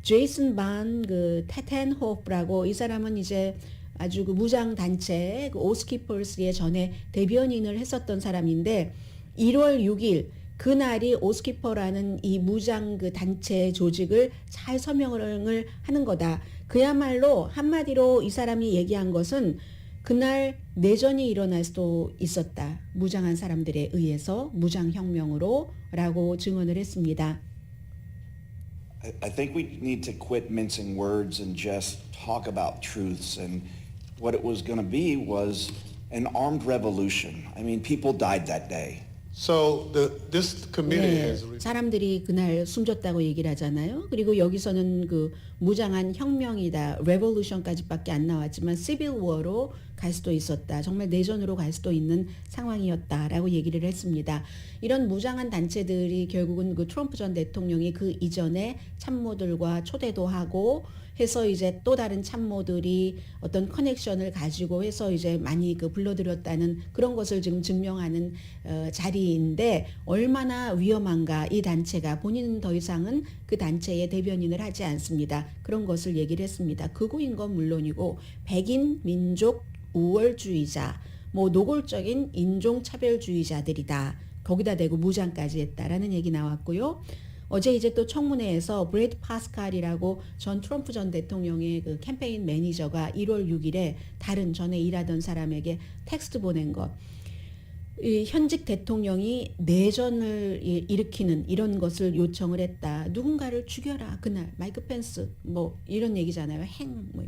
제이슨 반 그 테텐호프라고, 이 사람은 이제 아주 그 무장 단체 그 오스키퍼스의 전에 대변인을 했었던 사람인데 1월 6일 그날이 오스키퍼라는 이 무장 그 단체 조직을 잘 서명을 하는 거다. 그야말로 한마디로 이 사람이 얘기한 것은 그날 내전이 일어날 수도 있었다. 무장한 사람들에 의해서 무장혁명으로 라고 증언을 했습니다. I think we need to quit mincing words and just talk about truths. And what it was going to be was an armed revolution. I mean, people died that day. So this committee has 사람들이 그날 숨졌다고 얘기를 하잖아요. 그리고 여기서는 그 무장한 혁명이다, 레볼루션까지밖에 안 나왔지만 시빌 워로 갈 수도 있었다. 정말 내전으로 갈 수도 있는 상황이었다라고 얘기를 했습니다. 이런 무장한 단체들이 결국은 그 트럼프 전 대통령이 그 이전에 참모들과 초대도 하고 해서 이제 또 다른 참모들이 어떤 커넥션을 가지고 해서 이제 많이 그 불러들였다는 그런 것을 지금 증명하는 자리인데, 얼마나 위험한가 이 단체가. 본인은 더 이상은 그 단체의 대변인을 하지 않습니다. 그런 것을 얘기를 했습니다. 극우인 건 물론이고 백인 민족 우월주의자, 뭐 노골적인 인종차별주의자들이다. 거기다 대고 무장까지 했다라는 얘기 나왔고요. 어제 이제 또 청문회에서 브래드 파스칼이라고 전 트럼프 전 대통령의 그 캠페인 매니저가 1월 6일에 다른 전에 일하던 사람에게 텍스트 보낸 것. 이 현직 대통령이 내전을 일으키는 이런 것을 요청을 했다. 누군가를 죽여라 그날. 마이크 펜스 뭐 이런 얘기잖아요. 뭐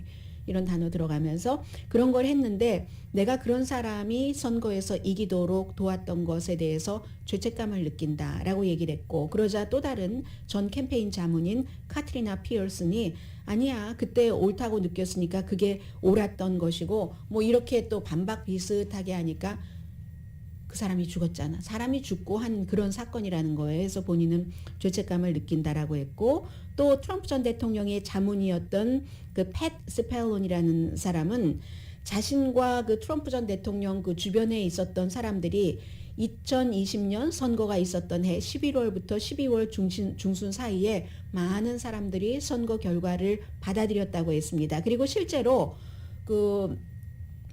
이런 단어 들어가면서 그런 걸 했는데, 내가 그런 사람이 선거에서 이기도록 도왔던 것에 대해서 죄책감을 느낀다라고 얘기를 했고, 그러자 또 다른 전 캠페인 자문인 카트리나 피어슨이 아니야, 그때 옳다고 느꼈으니까 그게 옳았던 것이고, 뭐 이렇게 또 반박 비슷하게 하니까 그 사람이 죽었잖아. 사람이 죽고 한 그런 사건이라는 거예요. 그래서 본인은 죄책감을 느낀다라고 했고, 또 트럼프 전 대통령의 자문이었던 그 팻 스펠론이라는 사람은 자신과 그 트럼프 전 대통령 그 주변에 있었던 사람들이 2020년 선거가 있었던 해 11월부터 12월 중순 사이에 많은 사람들이 선거 결과를 받아들였다고 했습니다. 그리고 실제로 그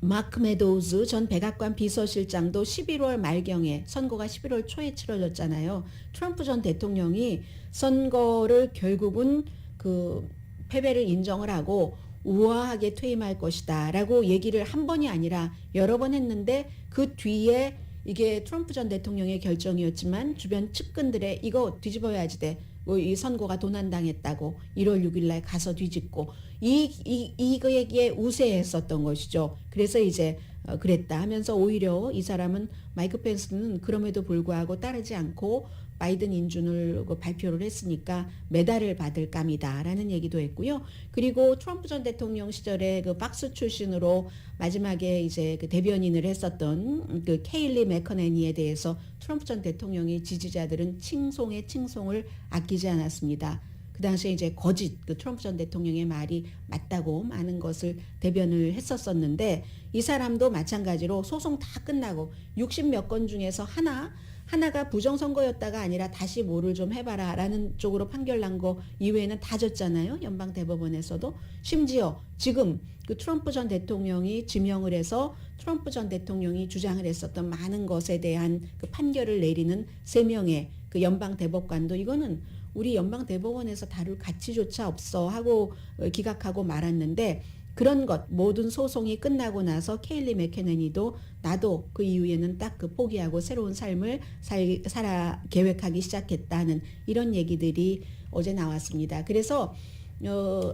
마크 메도우즈 전 백악관 비서실장도 11월 말경에, 선거가 11월 초에 치러졌잖아요. 트럼프 전 대통령이 선거를 결국은 그 패배를 인정을 하고 우아하게 퇴임할 것이다 라고 얘기를 한 번이 아니라 여러 번 했는데, 그 뒤에 이게 트럼프 전 대통령의 결정이었지만 주변 측근들의 이거 뒤집어야지 돼. 뭐 이 선거가 도난당했다고 1월 6일 날 가서 뒤집고 이거에게 우세했었던 것이죠. 그래서 이제 그랬다 하면서 오히려 이 사람은 마이크 펜스는 그럼에도 불구하고 따르지 않고 바이든 인준을 발표를 했으니까 메달을 받을 감이다라는 얘기도 했고요. 그리고 트럼프 전 대통령 시절에 그 박스 출신으로 마지막에 이제 그 대변인을 했었던 그 케일리 맥커네니에 대해서 트럼프 전 대통령의 지지자들은 칭송을 아끼지 않았습니다. 그 당시에 이제 거짓, 그 트럼프 전 대통령의 말이 맞다고 많은 것을 대변을 했었었는데, 이 사람도 마찬가지로 소송 다 끝나고 60몇 건 중에서 하나가 부정선거였다가 아니라 다시 뭐를 좀 해봐라 라는 쪽으로 판결 난 거 이외에는 다 졌잖아요. 연방대법원에서도. 심지어 지금 그 트럼프 전 대통령이 지명을 해서 트럼프 전 대통령이 주장을 했었던 많은 것에 대한 그 판결을 내리는 3명의 그 연방대법관도 이거는 우리 연방대법원에서 다룰 가치조차 없어 하고 기각하고 말았는데, 그런 것 모든 소송이 끝나고 나서 케일리 맥케네니도 나도 그 이후에는 딱 그 포기하고 새로운 삶을 살아 계획하기 시작했다는 이런 얘기들이 어제 나왔습니다. 그래서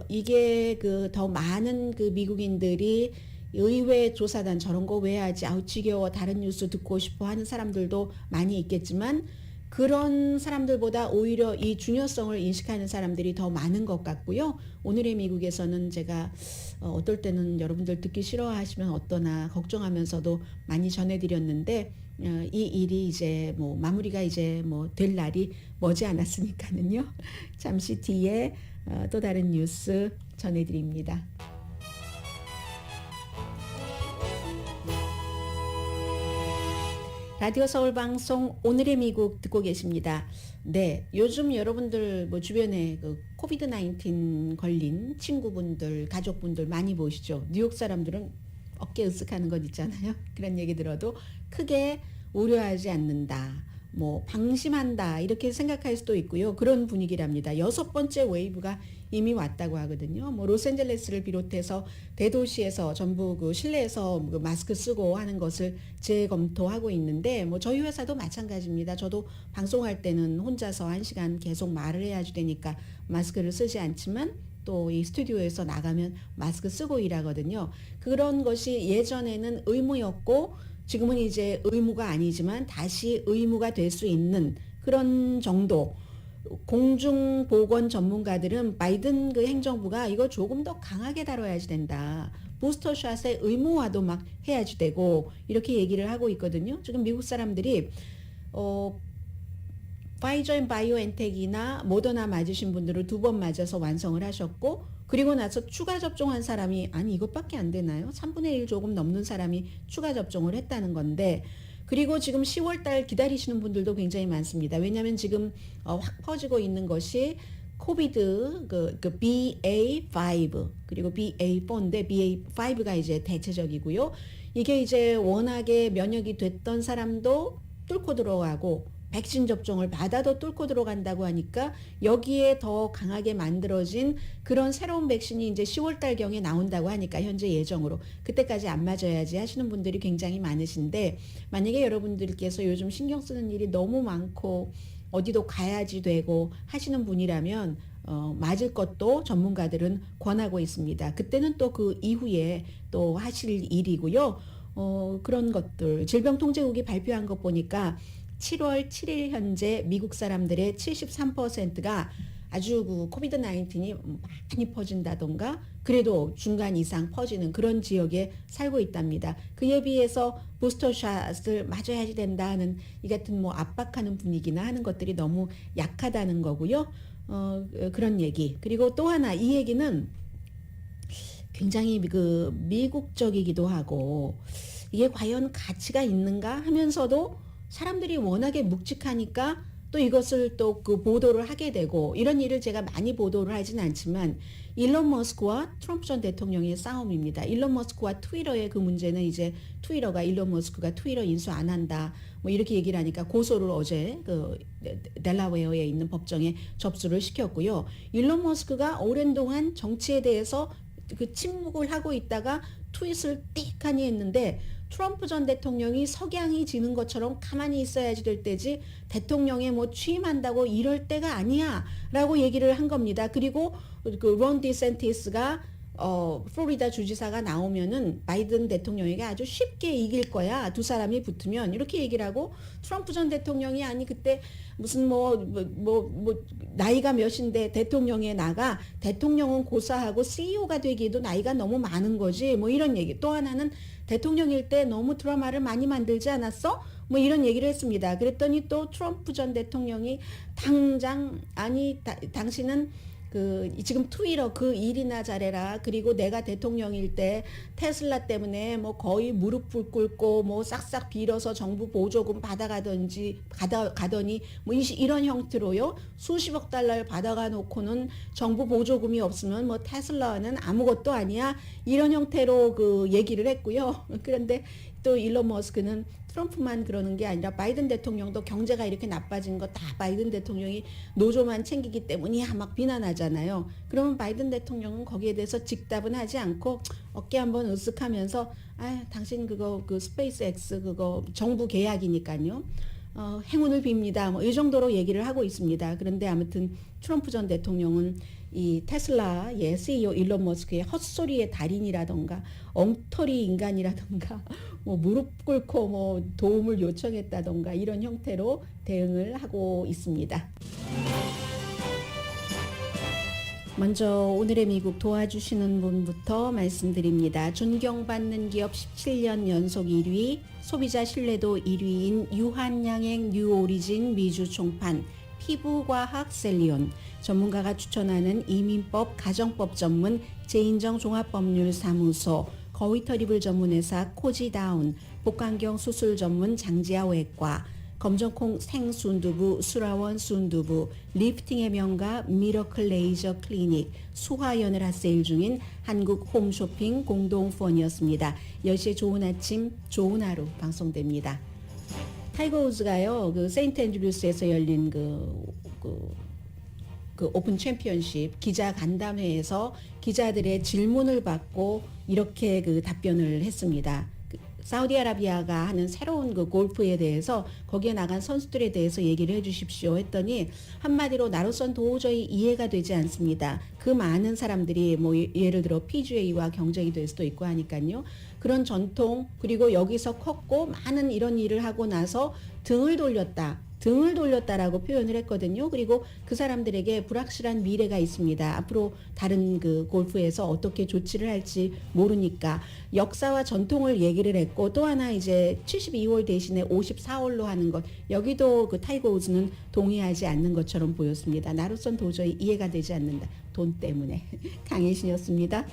이게 그 더 많은 그 미국인들이 의회 조사단 저런 거 왜 하지? 아우 지겨워, 다른 뉴스 듣고 싶어 하는 사람들도 많이 있겠지만, 그런 사람들보다 오히려 이 중요성을 인식하는 사람들이 더 많은 것 같고요. 오늘의 미국에서는 제가 어떨 때는 여러분들 듣기 싫어하시면 어떠나 걱정하면서도 많이 전해드렸는데 이 일이 이제 뭐 마무리가 이제 뭐 될 날이 머지 않았으니까는요. 잠시 뒤에 또 다른 뉴스 전해드립니다. 라디오 서울 방송 오늘의 미국 듣고 계십니다. 네, 요즘 여러분들 뭐 주변에 그 코비드 19 걸린 친구분들, 가족분들 많이 보시죠. 뉴욕 사람들은 어깨 으쓱하는 것 있잖아요. 그런 얘기 들어도 크게 우려하지 않는다. 뭐 방심한다 이렇게 생각할 수도 있고요. 그런 분위기랍니다. 6번째 웨이브가 이미 왔다고 하거든요. 뭐 로스앤젤레스를 비롯해서 대도시에서 전부 그 실내에서 그 마스크 쓰고 하는 것을 재검토하고 있는데 뭐 저희 회사도 마찬가지입니다. 저도 방송할 때는 혼자서 1시간 계속 말을 해야 되니까 마스크를 쓰지 않지만 또 이 스튜디오에서 나가면 마스크 쓰고 일하거든요. 그런 것이 예전에는 의무였고 지금은 이제 의무가 아니지만 다시 의무가 될 수 있는 그런 정도. 공중보건 전문가들은 바이든 그 행정부가 이거 조금 더 강하게 다뤄야지 된다. 부스터샷의 의무화도 막 해야지 되고 이렇게 얘기를 하고 있거든요. 지금 미국 사람들이 파이저 앤 바이오엔텍이나 모더나 맞으신 분들을 2번 맞아서 완성을 하셨고 그리고 나서 추가 접종한 사람이 아니 이것밖에 안 되나요? 3분의 1 조금 넘는 사람이 추가 접종을 했다는 건데 그리고 지금 10월 달 기다리시는 분들도 굉장히 많습니다. 왜냐하면 지금 확 퍼지고 있는 것이 코비드 그 BA5 그리고 BA4인데 BA5가 이제 대체적이고요. 이게 이제 워낙에 면역이 됐던 사람도 뚫고 들어가고 백신 접종을 받아도 뚫고 들어간다고 하니까 여기에 더 강하게 만들어진 그런 새로운 백신이 이제 10월 달경에 나온다고 하니까 현재 예정으로 그때까지 안 맞아야지 하시는 분들이 굉장히 많으신데 만약에 여러분들께서 요즘 신경 쓰는 일이 너무 많고 어디도 가야지 되고 하시는 분이라면 맞을 것도 전문가들은 권하고 있습니다. 그때는 또 그 이후에 또 하실 일이고요. 그런 것들 질병통제국이 발표한 것 보니까 7월 7일 현재 미국 사람들의 73%가 아주 그 코비드 19이 많이 퍼진다던가 그래도 중간 이상 퍼지는 그런 지역에 살고 있답니다. 그에 비해서 부스터샷을 맞아야지 된다는 이 같은 뭐 압박하는 분위기나 하는 것들이 너무 약하다는 거고요. 그런 얘기. 그리고 또 하나 이 얘기는 굉장히 그 미국적이기도 하고 이게 과연 가치가 있는가 하면서도 사람들이 워낙에 묵직하니까 또 이것을 또 그 보도를 하게 되고 이런 일을 제가 많이 보도를 하진 않지만 일론 머스크와 트럼프 전 대통령의 싸움입니다. 일론 머스크와 트위터의 그 문제는 이제 트위터가 일론 머스크가 트위터 인수 안 한다 뭐 이렇게 얘기를 하니까 고소를 어제 그 델라웨어에 있는 법정에 접수를 시켰고요. 일론 머스크가 오랜 동안 정치에 대해서 그 침묵을 하고 있다가 트윗을 띡하니 했는데 트럼프 전 대통령이 석양이 지는 것처럼 가만히 있어야지 될 때지 대통령에 뭐 취임한다고 이럴 때가 아니야 라고 얘기를 한 겁니다. 그리고 그 론 디센티스가 플로리다 주지사가 나오면은 바이든 대통령에게 아주 쉽게 이길 거야. 두 사람이 붙으면 이렇게 얘기를 하고 트럼프 전 대통령이 아니 그때 무슨 뭐 나이가 몇인데 대통령에 나가 대통령은 고사하고 CEO가 되기에도 나이가 너무 많은 거지 뭐 이런 얘기. 또 하나는 대통령일 때 너무 드라마를 많이 만들지 않았어? 뭐 이런 얘기를 했습니다. 그랬더니 또 트럼프 전 대통령이 당장 아니 당신은 그 지금 트위터 그 일이나 잘해라. 그리고 내가 대통령일 때 테슬라 때문에 뭐 거의 무릎을 꿇고 뭐 싹싹 빌어서 정부 보조금 받아가더니 뭐 이런 형태로요. 수십억 달러를 받아가 놓고는 정부 보조금이 없으면 뭐 테슬라는 아무것도 아니야. 이런 형태로 그 얘기를 했고요. 그런데 또 일론 머스크는 트럼프만 그러는 게 아니라 바이든 대통령도 경제가 이렇게 나빠진 거 다 바이든 대통령이 노조만 챙기기 때문이야 막 비난하잖아요. 그러면 바이든 대통령은 거기에 대해서 직답은 하지 않고 어깨 한번 으쓱하면서 아 당신 그거 그 스페이스 X 그거 정부 계약이니까요. 행운을 빕니다. 뭐 이 정도로 얘기를 하고 있습니다. 그런데 아무튼 트럼프 전 대통령은 이 테슬라의 CEO 일론 머스크의 헛소리의 달인이라던가 엉터리 인간이라던가 뭐 무릎 꿇고 뭐 도움을 요청했다던가 이런 형태로 대응을 하고 있습니다. 먼저 오늘의 미국 도와주시는 분부터 말씀드립니다. 존경받는 기업 17년 연속 1위, 소비자 신뢰도 1위인 유한양행 뉴오리진 미주 총판, 피부과학 셀리온, 전문가가 추천하는 이민법 가정법 전문 제인정 종합법률사무소, 거위털이불 전문회사 코지다운, 복강경 수술 전문 장지아 외과, 검정콩 생순두부 수라원 순두부, 리프팅의 명가 미러클 레이저 클리닉, 수화연을 핫세일 중인 한국 홈쇼핑 공동 후원이었습니다. 10시에 좋은 아침 좋은 하루 방송됩니다. 타이거 우즈가요, 그 세인트 앤드류스에서 열린 그 오픈 챔피언십 기자 간담회에서 기자들의 질문을 받고 이렇게 그 답변을 했습니다. 사우디아라비아가 하는 새로운 그 골프에 대해서 거기에 나간 선수들에 대해서 얘기를 해주십시오 했더니 한마디로 나로선 도저히 이해가 되지 않습니다. 그 많은 사람들이 뭐 예를 들어 PGA와 경쟁이 될 수도 있고 하니까요. 그런 전통 그리고 여기서 컸고 많은 이런 일을 하고 나서 등을 돌렸다라고 표현을 했거든요. 그리고 그 사람들에게 불확실한 미래가 있습니다. 앞으로 다른 그 골프에서 어떻게 조치를 할지 모르니까 역사와 전통을 얘기를 했고 또 하나 이제 72홀 대신에 54홀로 하는 것 여기도 그 타이거 우즈는 동의하지 않는 것처럼 보였습니다. 나로선 도저히 이해가 되지 않는다. 돈 때문에. 강혜신이었습니다.